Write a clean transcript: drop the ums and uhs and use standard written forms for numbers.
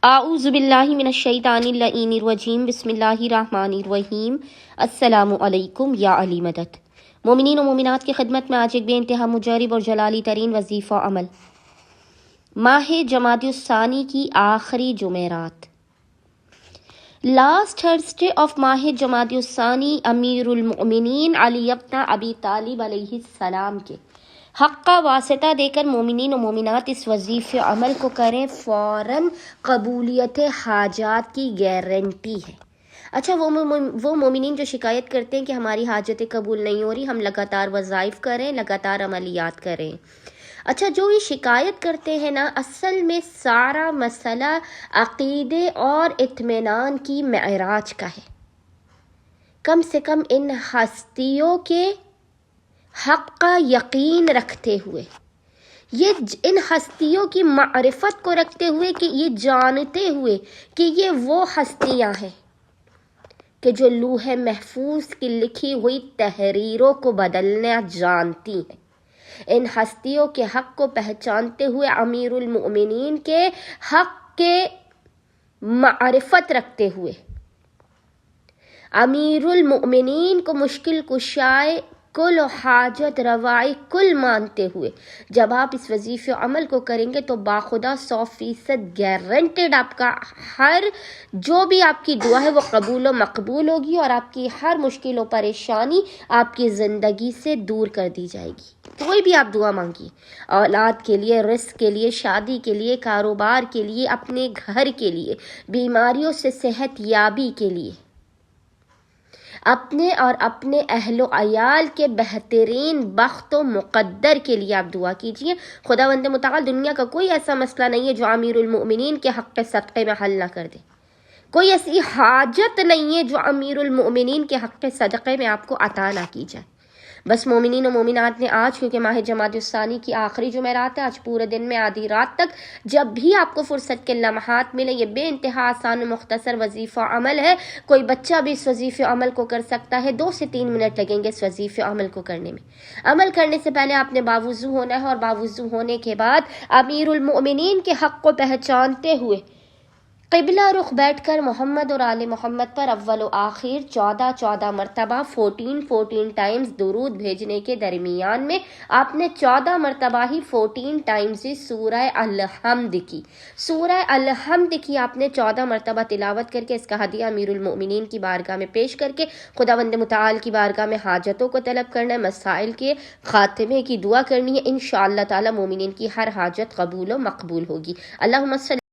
اعوذ باللہ من الشیطان اللعین الرجیم بسم اللہ الرحمن الرحیم۔ السلام علیکم یا علی مدد۔ مومنین و مومنات کی خدمت میں آج ایک بے انتہا مجرب اور جلالی ترین وظیفہ عمل، ماہ جمادی الثانی کی آخری جمعرات، لاسٹ تھرسڈے آف ماہ جمادی الثانی، امیر المؤمنین علی ابن ابی طالب علیہ السلام کے حق کا واسطہ دے کر مومنین و مومنات اس وظیفے عمل کو کریں، فوراً قبولیت حاجات کی گارنٹی ہے۔ اچھا، وہ مومنین جو شکایت کرتے ہیں کہ ہماری حاجتیں قبول نہیں ہو رہی، ہم لگاتار وظائف کریں، لگاتار عملیات کریں۔ اچھا، جو یہ شکایت کرتے ہیں نا، اصل میں سارا مسئلہ عقیدے اور اطمینان کی معراج کا ہے۔ کم سے کم ان ہستیوں کے حق کا یقین رکھتے ہوئے، ان ہستیوں کی معرفت کو رکھتے ہوئے، کہ یہ جانتے ہوئے کہ یہ وہ ہستیاں ہیں کہ جو لوح محفوظ کی لکھی ہوئی تحریروں کو بدلنا جانتی ہیں، ان ہستیوں کے حق کو پہچانتے ہوئے، امیر المؤمنین کے حق کے معرفت رکھتے ہوئے، امیر المؤمنین کو مشکل کشائے کل و حاجت روائی کل مانتے ہوئے جب آپ اس وظیفے عمل کو کریں گے تو باخدا 100% گارنٹیڈ آپ کا ہر جو بھی آپ کی دعا ہے وہ قبول و مقبول ہوگی، اور آپ کی ہر مشکل و پریشانی آپ کی زندگی سے دور کر دی جائے گی۔ کوئی بھی آپ دعا مانگی، اولاد کے لیے، رزق کے لیے، شادی کے لیے، کاروبار کے لیے، اپنے گھر کے لیے، بیماریوں سے صحت یابی کے لیے، اپنے اور اپنے اہل و عیال کے بہترین بخت و مقدر کے لیے آپ دعا کیجئے۔ خداوند متعال دنیا کا کوئی ایسا مسئلہ نہیں ہے جو امیر المؤمنین کے حق صدقے میں حل نہ کر دے، کوئی ایسی حاجت نہیں ہے جو امیر المؤمنین کے حق صدقے میں آپ کو عطا نہ کی جائے۔ بس مومنین و مومنات نے آج، کیونکہ ماہ جمادی الثانی کی آخری جمعرات ہے، آج پورے دن میں آدھی رات تک جب بھی آپ کو فرصت کے لمحات ملے، یہ بے انتہا آسان و مختصر وظیفہ عمل ہے۔ کوئی بچہ بھی اس وظیفے عمل کو کر سکتا ہے، 2 سے 3 منٹ لگیں گے اس وظیفے عمل کو کرنے میں۔ عمل کرنے سے پہلے آپ نے باوضو ہونا ہے، اور باوضو ہونے کے بعد امیر المؤمنین کے حق کو پہچانتے ہوئے قبلہ رخ بیٹھ کر محمد اور آل محمد پر اول و آخر 14 مرتبہ 14 ٹائمز درود بھیجنے کے درمیان میں آپ نے 14 مرتبہ ہی 14 ٹائمز ہی سورہ الحمد کی، سورہ الحمد کی آپ نے 14 مرتبہ تلاوت کر کے اس کا ہدیہ امیر المؤمنین کی بارگاہ میں پیش کر کے خداوند متعال کی بارگاہ میں حاجتوں کو طلب کرنا ہے، مسائل کے خاتمے کی دعا کرنی ہے۔ انشاءاللہ تعالی مومنین کی ہر حاجت قبول و مقبول ہوگی۔ اللہم صلی